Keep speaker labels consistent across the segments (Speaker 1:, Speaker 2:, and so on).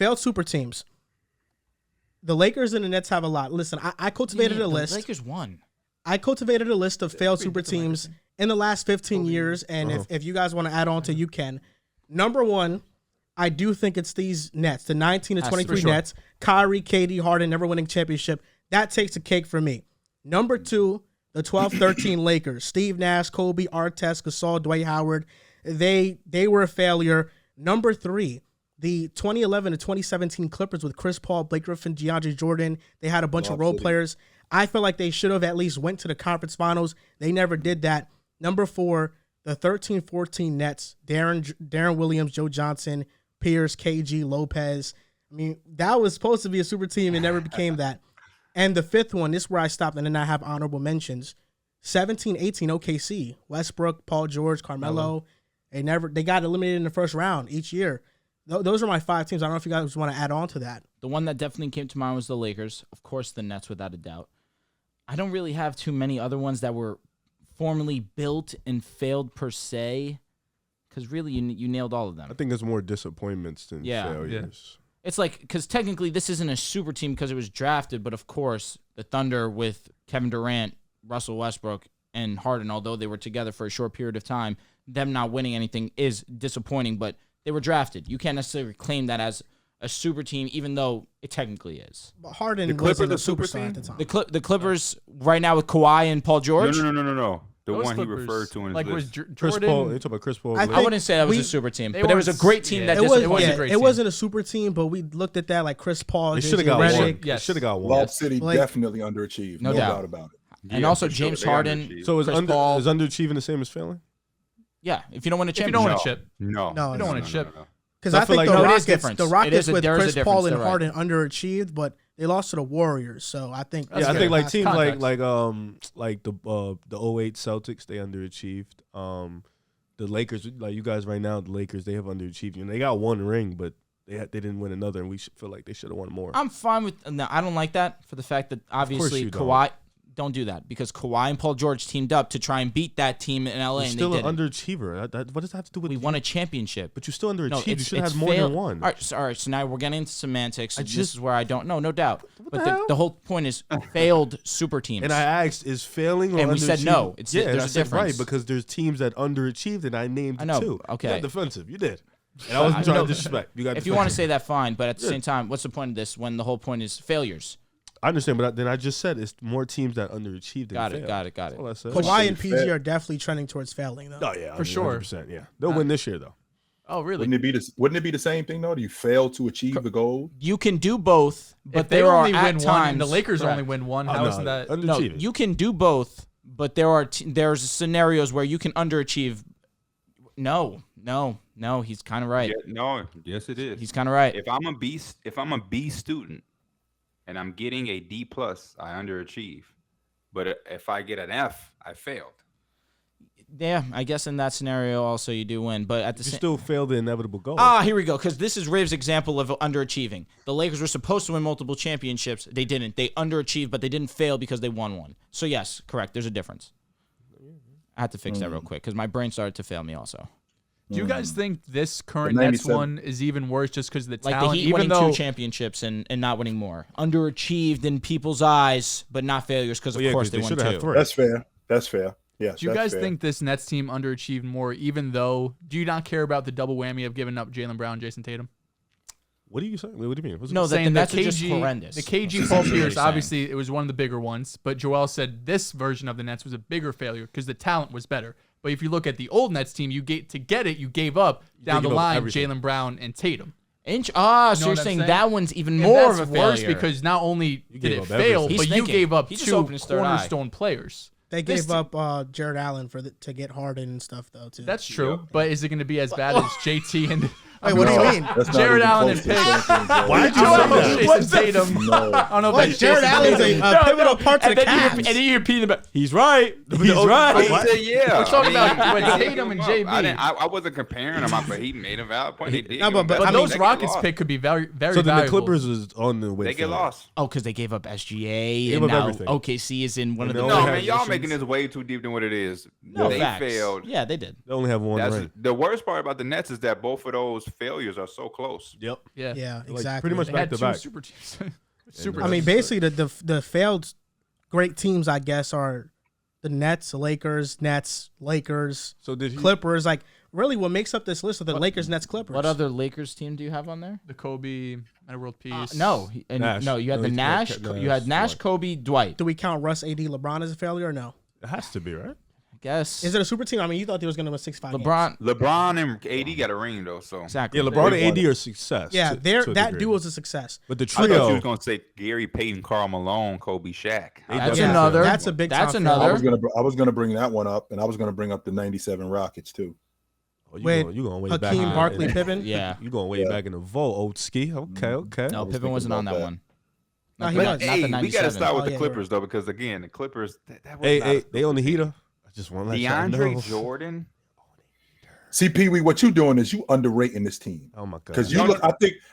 Speaker 1: failed super teams. The Lakers and the Nets have a lot. Listen, I cultivated a list.
Speaker 2: The Lakers won.
Speaker 1: I cultivated a list of failed super teams in the last 15 years, and if you guys want to add on to, you can. Number one, I do think it's these Nets, the 19 to 23 Nets. Kyrie, KD, Harden, never winning championship. That takes a cake for me. Number two, the 12-13 Lakers. Steve Nash, Kobe, Artest, Gasol, Dwight Howard. They were a failure. Number three, the 2011 to 2017 Clippers with Chris Paul, Blake Griffin, DeAndre Jordan. They had a bunch of role players. I feel like they should have at least went to the conference finals. They never did that. Number four, the 13-14 Nets. Darren Williams, Joe Johnson, Pierce, KG, Lopez. I mean, that was supposed to be a super team. It never became that. And the fifth one, this is where I stopped, and then I have honorable mentions. 17-18 OKC. Westbrook, Paul George, Carmelo. They got eliminated in the first round each year. Those are my five teams. I don't know if you guys want to add on to that.
Speaker 2: The one that definitely came to mind was the Lakers. Of course, the Nets, without a doubt. I don't really have too many other ones that were formally built and failed per se, because really you nailed all of them.
Speaker 3: I think there's more disappointments than failures.
Speaker 2: Yeah. It's like, because technically this isn't a super team because it was drafted, but of course the Thunder with Kevin Durant, Russell Westbrook, and Harden, although they were together for a short period of time, them not winning anything is disappointing, but they were drafted. You can't necessarily claim that as a super team, even though it technically is.
Speaker 1: But Harden wasn't a superstar at the time.
Speaker 2: The Clippers right now with Kawhi and Paul George?
Speaker 4: No. The
Speaker 5: Those
Speaker 4: one
Speaker 5: Clippers,
Speaker 4: he referred to in his
Speaker 5: like
Speaker 4: list.
Speaker 5: Was
Speaker 3: Chris Paul. You talking about Chris Paul?
Speaker 2: I wouldn't say that was a super team, but it was a great team.
Speaker 5: Yeah,
Speaker 2: That
Speaker 1: it was
Speaker 2: disappointed.
Speaker 1: a great team. It wasn't a super team, but we looked at that like Chris Paul.
Speaker 3: They should have got one. They should have got one.
Speaker 6: Lob City definitely underachieved. No doubt about it.
Speaker 2: And also James Harden.
Speaker 3: So is underachieving the same as failing?
Speaker 2: Yeah, if you don't win a championship.
Speaker 5: If you don't win a chip.
Speaker 4: No.
Speaker 5: You don't win a chip.
Speaker 1: Because I think
Speaker 3: like
Speaker 1: the Rockets with
Speaker 2: there is
Speaker 1: Chris
Speaker 2: a
Speaker 1: Paul and
Speaker 2: difference,
Speaker 1: Harden underachieved, but they lost to the Warriors. So I think
Speaker 3: I think like teams like the 08 Celtics, they underachieved. The Lakers, like you guys right now, the Lakers, they have underachieved. You know, they got one ring, but they didn't win another, and we feel like they should have won more.
Speaker 2: I'm fine with. No, I don't like that for the fact that obviously Kawhi. Don't do that because Kawhi and Paul George teamed up to try and beat that team in LA.
Speaker 3: You're still an underachiever. What does that have to do with?
Speaker 2: We won a championship,
Speaker 3: but you still underachieved. You should have more than one.
Speaker 2: All right. So now we're getting into semantics. This is where I don't know, no doubt. But the whole point is failed super teams.
Speaker 3: And I asked, is failing or underachieving?
Speaker 2: And we said no. There's a difference.
Speaker 3: Right, because there's teams that underachieved, and I named two.
Speaker 2: Okay.
Speaker 3: You got defensive. You did. And I wasn't trying to disrespect.
Speaker 2: If you want to say that, fine. But at the same time, what's the point of this when the whole point is failures?
Speaker 3: I understand, but then I just said it's more teams that underachieved than failed.
Speaker 2: Got it.
Speaker 3: That's all I said.
Speaker 1: Kawhi and PG are definitely trending towards failing, though.
Speaker 3: Oh, yeah.
Speaker 5: For sure.
Speaker 3: 100%, yeah. They'll win this year, though.
Speaker 5: Oh, really?
Speaker 6: Wouldn't it be the same thing, though? Do you fail to achieve the goal?
Speaker 2: You can do both, but
Speaker 5: if they
Speaker 2: there are
Speaker 5: only win
Speaker 2: times,
Speaker 5: one, and the Lakers only win one. How isn't that?
Speaker 2: No, you can do both, but there's scenarios where you can underachieve. No, he's kind of right.
Speaker 4: Yes, it is.
Speaker 2: He's kind of right.
Speaker 4: If I'm a B student and I'm getting a D+, I underachieve. But if I get an F, I failed.
Speaker 2: Yeah, I guess in that scenario also you do win, but at the
Speaker 3: you still fail the inevitable goal.
Speaker 2: Here we go, because this is Riv's example of underachieving. The Lakers were supposed to win multiple championships. They didn't. They underachieved, but they didn't fail because they won one. So yes, correct. There's a difference. I had to fix that real quick because my brain started to fail me also.
Speaker 5: Do you guys think this current Nets one is even worse just because of the talent?
Speaker 2: Like the Heat winning 2 championships and not winning more. Underachieved in people's eyes, but not failures because, of course, they won 2.
Speaker 6: That's fair. Yeah.
Speaker 5: Do you guys think this Nets team underachieved more, even though, do you not care about the double whammy of giving up Jaylen Brown, Jason Tatum?
Speaker 3: What are you saying? What do you mean?
Speaker 2: No, the Nets are just horrendous.
Speaker 5: The KG Paul Pierce, obviously, it was one of the bigger ones, but Joel said this version of the Nets was a bigger failure because the talent was better. But if you look at the old Nets team, you gave up down the line Jaylen Brown and Tatum.
Speaker 2: So you're saying that one's even more of a failure.
Speaker 5: Worse because not only did it fail, but you gave up 2 cornerstone players.
Speaker 1: They gave up Jared Allen to get Harden and stuff, though, too.
Speaker 5: That's true, but is it going to be as bad as JT and...
Speaker 1: Wait, what do you mean?
Speaker 5: Jared Allen and Pick.
Speaker 3: Why did you say that?
Speaker 5: Tatum. I don't know if
Speaker 1: Jared Allen's a pivotal part to the Cavs.
Speaker 5: And then you repeat about,
Speaker 3: he's right. He's right.
Speaker 4: Yeah.
Speaker 5: We're talking about Tatum and JB.
Speaker 4: I wasn't comparing them, but he made a valid point. He did.
Speaker 5: But those Rockets pick could be very, very
Speaker 3: valuable. So then the
Speaker 5: Clippers
Speaker 3: is on the way.
Speaker 4: They get lost.
Speaker 2: Oh, because they gave up SGA and now OKC is in one of the...
Speaker 4: No, man, y'all making this way too deep than what it is.
Speaker 2: No,
Speaker 4: they failed.
Speaker 2: Yeah, they did.
Speaker 3: They only have one ring.
Speaker 4: The worst part about the Nets is that both of those failures are so close.
Speaker 3: Yep.
Speaker 5: Yeah.
Speaker 1: Yeah,
Speaker 3: Like,
Speaker 1: exactly.
Speaker 3: pretty much
Speaker 5: They
Speaker 3: back
Speaker 5: had
Speaker 3: to
Speaker 5: two
Speaker 3: back.
Speaker 5: super teams.
Speaker 3: I
Speaker 1: I mean, basically, the failed great teams, I guess, are the Nets, Lakers, Lakers,
Speaker 3: So did he?
Speaker 1: Clippers. Like, really, what makes up this list are the Lakers, Nets, Clippers.
Speaker 2: What other Lakers team do you have on there?
Speaker 5: The Kobe, Meta World Peace.
Speaker 3: Nash.
Speaker 2: No, you had
Speaker 3: No,
Speaker 2: the
Speaker 3: he
Speaker 2: Nash.
Speaker 3: kept
Speaker 2: You had Nash,
Speaker 3: Dwight.
Speaker 2: Kobe, Dwight.
Speaker 1: Do we count Russ, AD, LeBron as a failure or no?
Speaker 3: It has to be, right?
Speaker 2: I guess.
Speaker 1: Is it a super team? I mean, you thought they was going to win 6-5 games.
Speaker 4: LeBron and AD got a ring though, so
Speaker 2: Exactly.
Speaker 3: Yeah, LeBron and AD are success.
Speaker 1: Yeah,
Speaker 3: to a
Speaker 1: that
Speaker 3: degree.
Speaker 1: duo is a success.
Speaker 3: But the
Speaker 4: I thought you
Speaker 3: trio,
Speaker 4: was gonna say Gary, Payton, Karl Malone, Kobe, Shaq.
Speaker 2: That's
Speaker 1: Yeah,
Speaker 2: another.
Speaker 1: That's a big.
Speaker 2: That's
Speaker 1: time
Speaker 2: another.
Speaker 1: failure.
Speaker 6: I was gonna bring that one up, and I was gonna bring up the '97 Rockets too.
Speaker 3: you
Speaker 1: With
Speaker 3: going way back.
Speaker 1: Hakeem,
Speaker 3: in-
Speaker 1: Barkley,
Speaker 3: in-
Speaker 1: Pippen.
Speaker 2: Yeah.
Speaker 3: You going way
Speaker 6: Yeah.
Speaker 3: back in the vault, old ski. Okay.
Speaker 2: No,
Speaker 6: was
Speaker 2: Pippen wasn't
Speaker 6: thinking
Speaker 2: on that
Speaker 6: about
Speaker 2: one.
Speaker 1: No, he
Speaker 2: Not
Speaker 1: was.
Speaker 2: the
Speaker 4: Hey, we
Speaker 2: 97.
Speaker 4: got to start with
Speaker 1: Oh,
Speaker 4: the
Speaker 1: yeah,
Speaker 4: Clippers though, because again, the Clippers. That was
Speaker 3: Hey,
Speaker 4: not
Speaker 3: they on the heater. I just want to let y'all know.
Speaker 4: DeAndre Jordan.
Speaker 6: See, Pee Wee, what you doing is you underrating this team.
Speaker 3: Oh my god.
Speaker 6: Because you look,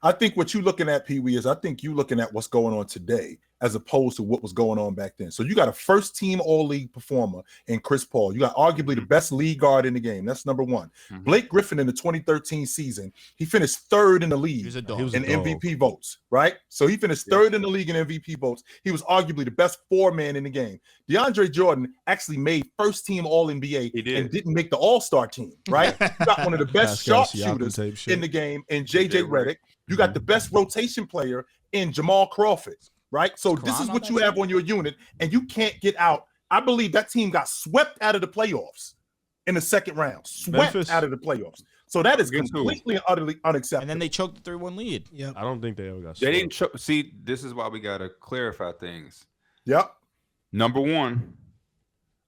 Speaker 6: I think what you looking at, Pee Wee, is I think you looking at what's going on today as opposed to what was going on back then. So you got a first team all league performer in Chris Paul. You got arguably the best league guard in the game. That's number one.
Speaker 4: Mhm.
Speaker 6: Blake Griffin in the 2013 season, he finished third in the league
Speaker 2: He was a dog.
Speaker 3: He was a
Speaker 6: in
Speaker 3: dog.
Speaker 6: MVP votes, right? So he finished third in the league in MVP votes. He was arguably the best four-man in the game. DeAndre Jordan actually made first team All NBA
Speaker 4: He did.
Speaker 6: and didn't make the All-Star team, right? You got one of the best
Speaker 3: Pascal Siakam
Speaker 6: sharpshooters
Speaker 3: type shit.
Speaker 6: in the game in JJ
Speaker 4: Redick.
Speaker 6: Redick. You got the best rotation player in Jamal Crawford, right? So
Speaker 2: Is
Speaker 6: this is
Speaker 2: Karan
Speaker 6: what
Speaker 2: on
Speaker 6: you
Speaker 2: that
Speaker 6: have
Speaker 2: team?
Speaker 6: on your unit, and you can't get out. I believe that team got swept out of the playoffs in the second round. Swept
Speaker 3: Memphis?
Speaker 6: out of the playoffs. So that is
Speaker 4: Against who?
Speaker 6: completely and utterly unacceptable.
Speaker 2: And then they choked the 3-1 lead.
Speaker 1: Yep.
Speaker 3: I don't think they ever got.
Speaker 4: They
Speaker 3: swept.
Speaker 4: didn't see. This is why we gotta clarify things.
Speaker 6: Yep.
Speaker 4: Number one,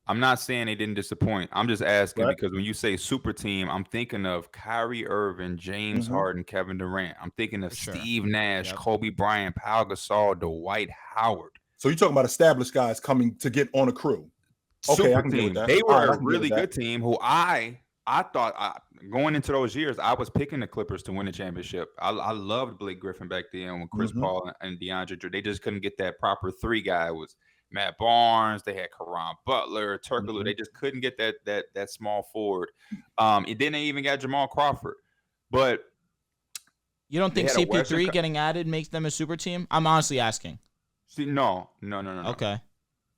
Speaker 4: I'm not saying they didn't disappoint. I'm just asking
Speaker 6: Right.
Speaker 4: because when you say super team, I'm thinking of Kyrie Irving, James
Speaker 6: Mhm.
Speaker 4: Harden, Kevin Durant. I'm thinking of
Speaker 2: For sure.
Speaker 4: Steve Nash,
Speaker 2: Yep.
Speaker 4: Kobe Bryant, Pau Gasol, Dwight Howard.
Speaker 6: So you're talking about established guys coming to get on a crew. Okay,
Speaker 4: Super
Speaker 6: I can get with
Speaker 4: team.
Speaker 6: that.
Speaker 4: They
Speaker 6: All
Speaker 4: were
Speaker 6: right, I
Speaker 4: a
Speaker 6: can get
Speaker 4: really
Speaker 6: with
Speaker 4: good team who I thought going into those years, I was picking the Clippers to win the championship. I loved Blake Griffin back then when Chris
Speaker 6: Mhm.
Speaker 4: Paul and DeAndre Jordan. They just couldn't get that proper three guy. It was Matt Barnes. They had Caron Butler, Turkoglu.
Speaker 6: Mhm.
Speaker 4: They just couldn't get that small forward. And then they even got Jamal Crawford. But
Speaker 2: You don't
Speaker 4: They
Speaker 2: think
Speaker 4: had a
Speaker 2: CP3
Speaker 4: Western Co-
Speaker 2: getting added makes them a super team? I'm honestly asking.
Speaker 4: see, no.
Speaker 2: Okay.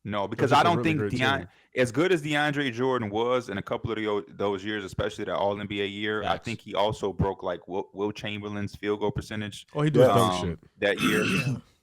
Speaker 4: No, because
Speaker 3: just
Speaker 4: I
Speaker 3: a
Speaker 4: don't
Speaker 3: really
Speaker 4: think
Speaker 3: great
Speaker 4: DeAndre,
Speaker 3: team.
Speaker 4: as good as DeAndre Jordan was in a couple of those years, especially that All NBA year, I
Speaker 2: Facts.
Speaker 4: think he also broke like Will Chamberlain's field goal percentage
Speaker 3: Oh, he does
Speaker 6: Yeah.
Speaker 3: dunk shit.
Speaker 4: that year.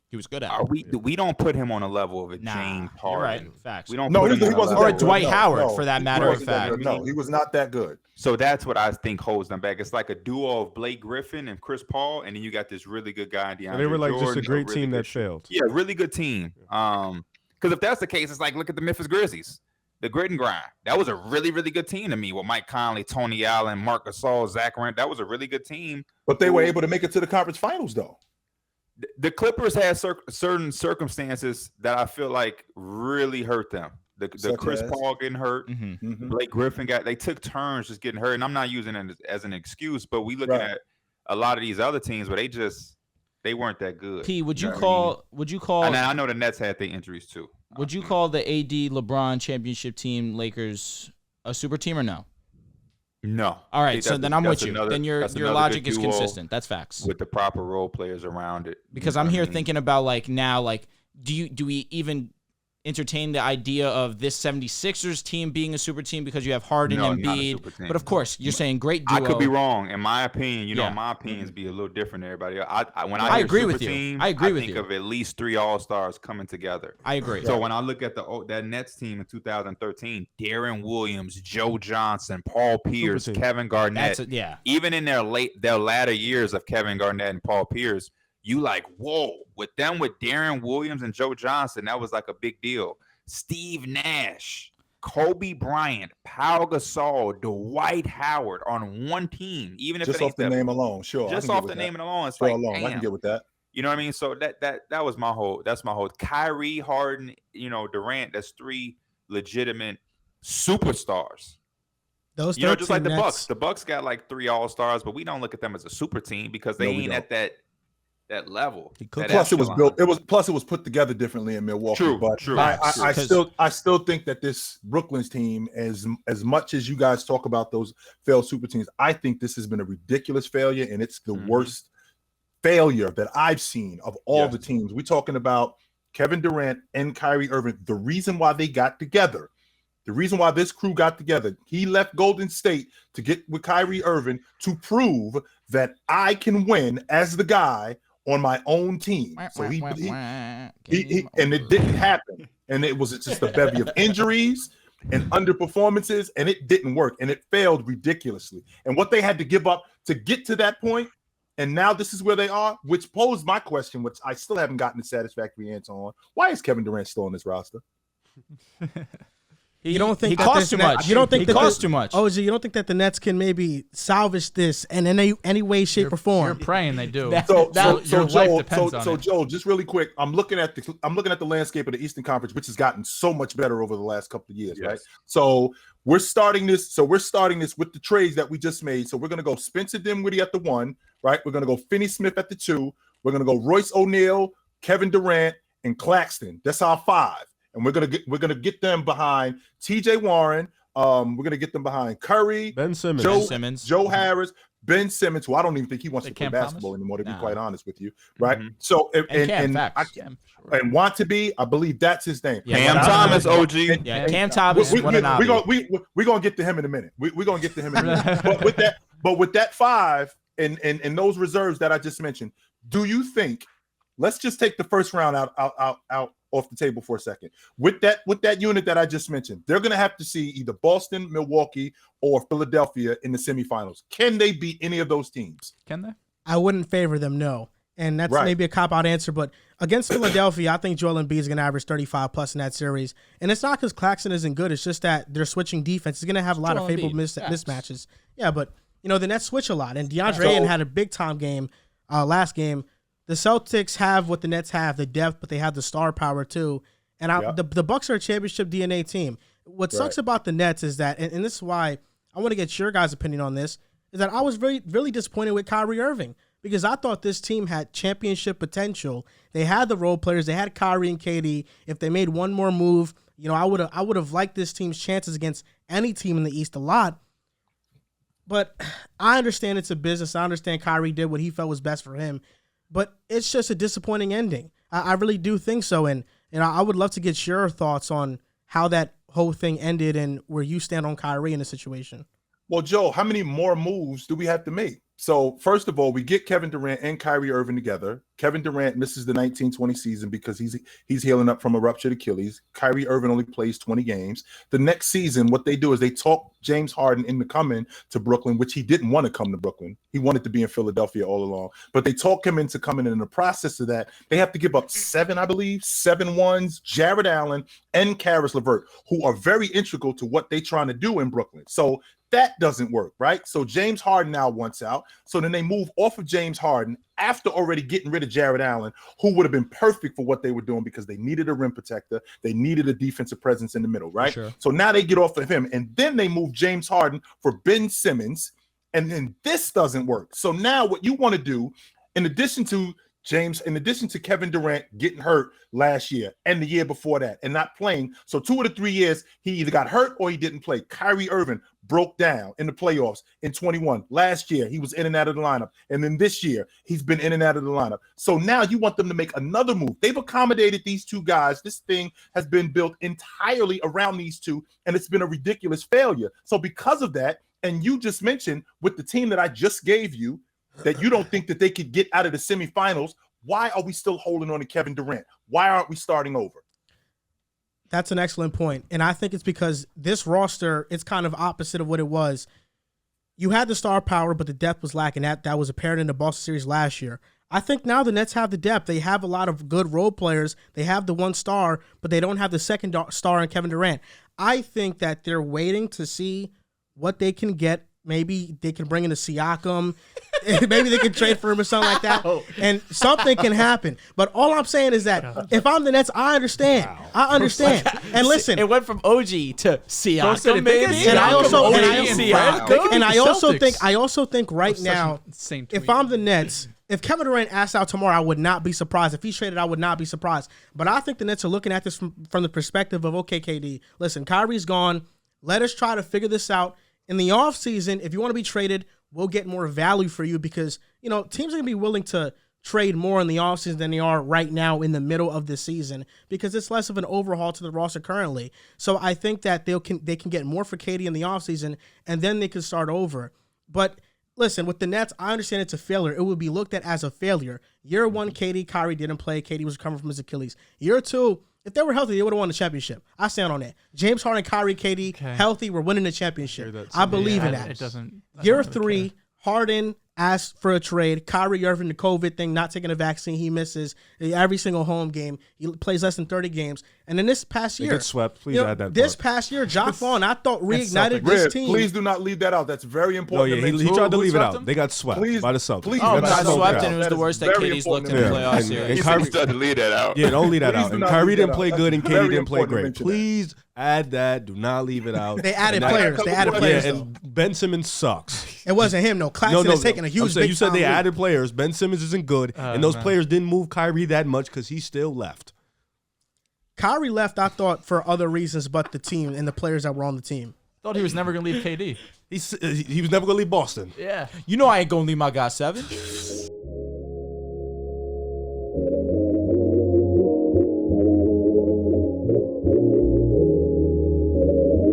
Speaker 2: He was good at
Speaker 4: Are
Speaker 2: it.
Speaker 4: we don't put him on a level of a
Speaker 2: Nah,
Speaker 4: James
Speaker 2: you're right.
Speaker 4: Harden.
Speaker 2: Facts.
Speaker 4: We don't
Speaker 6: No,
Speaker 4: put
Speaker 6: he
Speaker 4: him on a
Speaker 6: wasn't
Speaker 4: level.
Speaker 2: Or
Speaker 6: that
Speaker 2: Dwight
Speaker 6: good.
Speaker 2: Howard, for that
Speaker 6: he
Speaker 2: matter of
Speaker 6: wasn't that
Speaker 2: fact.
Speaker 6: good. No, he was not that good.
Speaker 4: So that's what I think holds them back. It's like a duo of Blake Griffin and Chris Paul, and then you got this really good guy in DeAndre
Speaker 3: And they were like
Speaker 4: Jordan,
Speaker 3: just a great
Speaker 4: really
Speaker 3: team
Speaker 4: good
Speaker 3: that failed.
Speaker 4: Yeah, really good team. Because if that's the case, it's like look at the Memphis Grizzlies, the grit and grind. That was a really, really good team to me. With Mike Conley, Tony Allen, Marc Gasol, Zach Rand. That was a really good team.
Speaker 6: But they were able to make it to the conference finals, though.
Speaker 4: The Clippers had certain circumstances that I feel like really hurt them. The
Speaker 6: Such
Speaker 4: Chris
Speaker 6: as?
Speaker 4: Paul getting hurt.
Speaker 2: Mhm.
Speaker 6: Mhm.
Speaker 4: Blake Griffin they took turns just getting hurt, and I'm not using it as an excuse, but we looking
Speaker 6: Right.
Speaker 4: at a lot of these other teams, but they weren't that good.
Speaker 2: P, would you
Speaker 4: know what
Speaker 2: call
Speaker 4: I mean? And I know the Nets had their injuries too.
Speaker 2: would you call the AD LeBron championship team Lakers a super team or no?
Speaker 4: No.
Speaker 2: All
Speaker 4: I
Speaker 2: right,
Speaker 4: think
Speaker 2: so
Speaker 4: that's-
Speaker 2: then I'm with
Speaker 4: that's
Speaker 2: you.
Speaker 4: another-
Speaker 2: Then your
Speaker 4: that's another
Speaker 2: logic
Speaker 4: good
Speaker 2: is
Speaker 4: duo
Speaker 2: consistent. That's facts.
Speaker 4: with the proper role players around it.
Speaker 2: Because
Speaker 4: You know
Speaker 2: I'm
Speaker 4: what I
Speaker 2: here
Speaker 4: mean?
Speaker 2: thinking about like now, like do we even entertain the idea of this 76ers team being a super team because you have Harden
Speaker 4: No,
Speaker 2: and
Speaker 4: not a
Speaker 2: Embiid?
Speaker 4: super team.
Speaker 2: But of course, you're saying great duo.
Speaker 4: I could be wrong. In my opinion,
Speaker 2: Yeah.
Speaker 4: my opinions be a little different than everybody else. When
Speaker 2: I
Speaker 4: I hear
Speaker 2: agree
Speaker 4: super
Speaker 2: with you.
Speaker 4: team,
Speaker 2: I agree with
Speaker 4: think
Speaker 2: you.
Speaker 4: of at least 3 All-Stars coming together.
Speaker 2: I agree.
Speaker 4: So when I look at that Nets team in 2013, Darren Williams, Joe Johnson, Paul Pierce,
Speaker 3: team.
Speaker 4: Kevin Garnett,
Speaker 2: Yeah.
Speaker 4: even in their latter years of Kevin Garnett and Paul Pierce, you like, whoa, with Darren Williams and Joe Johnson, that was like a big deal. Steve Nash, Kobe Bryant, Pau Gasol, Dwight Howard on one team, even if
Speaker 6: Just
Speaker 4: it ain't
Speaker 6: off the
Speaker 4: that-
Speaker 6: name alone, sure. I
Speaker 4: just
Speaker 6: can get
Speaker 4: off
Speaker 6: with
Speaker 4: the
Speaker 6: that.
Speaker 4: name alone, it's
Speaker 6: Sure,
Speaker 4: like,
Speaker 6: alone, I can
Speaker 4: damn.
Speaker 6: get with that.
Speaker 4: You know what I mean? So that was my whole. That's my whole. Kyrie, Harden, Durant. That's 3 legitimate superstars.
Speaker 1: Those
Speaker 4: Just like the
Speaker 1: Nets,
Speaker 4: Bucks. The Bucks got like 3 All-Stars, but we don't look at them as a super team because they
Speaker 6: No, we
Speaker 4: ain't
Speaker 6: don't.
Speaker 4: at that that level.
Speaker 6: Plus, it was built. It was put together differently in Milwaukee.
Speaker 4: True.
Speaker 6: I still think that this Brooklyn's team, as much as you guys talk about those failed super teams, I think this has been a ridiculous failure, and it's the worst failure that I've seen of all the teams. We're talking about Kevin Durant and Kyrie Irving. The reason why they got together, the reason why this crew got together, he left Golden State to get with Kyrie Irving to prove that I can win as the guy on my own team. So he and it didn't happen. And it was just a bevy of injuries and underperformances, and it didn't work, and it failed ridiculously. And what they had to give up to get to that point, and now this is where they are, which posed my question, which I still haven't gotten a satisfactory answer on. Why is Kevin Durant still on this roster?
Speaker 2: You don't think he costs too much? You don't think he costs too much?
Speaker 1: OG, you don't think that the Nets can maybe salvage this in any way, shape, or form?
Speaker 5: You're praying they do.
Speaker 6: So Joel, just really quick, I'm looking at the landscape of the Eastern Conference, which has gotten so much better over the last couple of years, right? So we're starting this with the trades that we just made. So we're gonna go Spencer Dinwiddie at the 1, right? We're gonna go Finney Smith at the 2. We're gonna go Royce O'Neal, Kevin Durant, and Claxton. That's our 5. And we're gonna get them behind T.J. Warren. We're gonna get them behind Curry,
Speaker 3: Ben Simmons,
Speaker 6: Joe Harris, Ben Simmons, who I don't even think he wants to play basketball anymore, to be quite honest with you, right? So and want to be, I believe that's his name.
Speaker 4: Cam Thomas, OG.
Speaker 2: Cam Thomas.
Speaker 6: We're gonna get to him in a minute. We're gonna get to him in a minute. but with that 5 and those reserves that I just mentioned, do you think? Let's just take the first round out off the table for a second. With that unit that I just mentioned, they're going to have to see either Boston, Milwaukee, or Philadelphia in the semifinals. Can they beat any of those teams?
Speaker 5: Can they?
Speaker 1: I wouldn't favor them, no. And that's maybe a cop-out answer, but against Philadelphia, I think Joel Embiid is going to average 35+ in that series. And it's not because Claxton isn't good. It's just that they're switching defense. It's going to have a lot of favorable mismatches. Yeah, but, the Nets switch a lot. And DeAndre Ayton had a big-time game last game. The Celtics have what the Nets have, the depth, but they have the star power too. And the Bucks are a championship DNA team. What sucks about the Nets is that, and this is why I want to get your guys' opinion on this, is that I was really disappointed with Kyrie Irving because I thought this team had championship potential. They had the role players. They had Kyrie and KD. If they made one more move, I would have liked this team's chances against any team in the East a lot. But I understand it's a business. I understand Kyrie did what he felt was best for him. But it's just a disappointing ending. I really do think so. And I would love to get your thoughts on how that whole thing ended and where you stand on Kyrie in the situation.
Speaker 6: Well, Joe, how many more moves do we have to make? So first of all, we get Kevin Durant and Kyrie Irving together. Kevin Durant misses the 19-20 season because he's healing up from a ruptured Achilles. Kyrie Irving only plays 20 games. The next season, what they do is they talk James Harden into coming to Brooklyn, which he didn't want to come to Brooklyn. He wanted to be in Philadelphia all along. But they talk him into coming, and in the process of that, they have to give up 7 ones, Jared Allen and Karis LeVert, who are very integral to what they're trying to do in Brooklyn. So that doesn't work, right? So James Harden now wants out. So then they move off of James Harden after already getting rid of Jared Allen, who would have been perfect for what they were doing because they needed a rim protector. They needed a defensive presence in the middle, right? Sure. So now they get off of him. And then they move James Harden for Ben Simmons. And then this doesn't work. So now what you want to do, in addition to Kevin Durant getting hurt last year and the year before that and not playing. So 2 of the 3 years, he either got hurt or he didn't play. Kyrie Irving broke down in the playoffs in 21. Last year, he was in and out of the lineup. And then this year, he's been in and out of the lineup. So now you want them to make another move. They've accommodated these 2 guys. This thing has been built entirely around these 2, and it's been a ridiculous failure. So because of that, and you just mentioned with the team that I just gave you, that you don't think that they could get out of the semifinals, why are we still holding on to Kevin Durant? Why aren't we starting over?
Speaker 1: That's an excellent point. And I think it's because this roster, it's kind of opposite of what it was. You had the star power, but the depth was lacking. That was apparent in the Boston series last year. I think now the Nets have the depth. They have a lot of good role players. They have the 1 star, but they don't have the 2nd star in Kevin Durant. I think that they're waiting to see what they can get. Maybe they can bring in a Siakam. Maybe they can trade for him or something like that. And something can happen. But all I'm saying is that if I'm the Nets, I understand.
Speaker 2: Wow.
Speaker 1: I understand. And listen.
Speaker 2: It went from OG to Siakam, baby.
Speaker 1: And I also think right now, if I'm the Nets, if Kevin Durant asked out tomorrow, I would not be surprised. If he's traded, I would not be surprised. But I think the Nets are looking at this from the perspective of, okay, KD, listen, Kyrie's gone. Let us try to figure this out. In the offseason, if you want to be traded, we'll get more value for you because, teams are going to be willing to trade more in the offseason than they are right now in the middle of the season because it's less of an overhaul to the roster currently. So I think that they can get more for KD in the offseason, and then they can start over. But listen, with the Nets, I understand it's a failure. It would be looked at as a failure. Year 1, Kyrie didn't play. KD was recovering from his Achilles. Year 2, if they were healthy, they would have won the championship. I stand on that. James Harden, Kyrie, KD, healthy, we're winning the championship. I believe in that.
Speaker 5: It doesn't.
Speaker 1: Year 3, Harden asked for a trade. Kyrie Irving, the COVID thing, not taking a vaccine. He misses every single home game. He plays less than 30 games. And then this past year,
Speaker 3: they get swept. Please add that.
Speaker 1: This past year, Jock Vaughn, I thought reignited this team.
Speaker 6: Please do not leave that out. That's very important.
Speaker 3: He tried to leave it out. They got swept by the Celtics.
Speaker 6: Please,
Speaker 2: got swept, and it was the worst that KD's looked in the playoffs here.
Speaker 3: And Kyrie
Speaker 4: tried to leave that out.
Speaker 3: Yeah, don't leave that out. And Kyrie didn't play good, and KD didn't play great. Please add that. Do not leave it out.
Speaker 1: They added players.
Speaker 3: Yeah, and Ben Simmons sucks.
Speaker 1: It wasn't him, though. Claxton is taking a huge big
Speaker 3: You said they added players. Ben Simmons isn't good, and those players didn't move Kyrie that much because he still left.
Speaker 1: Kyrie left, I thought, for other reasons but the team and the players that were on the team.
Speaker 5: Thought he was never going to leave KD.
Speaker 3: He was never going to leave Boston.
Speaker 5: Yeah.
Speaker 2: I ain't going to leave my guy 7.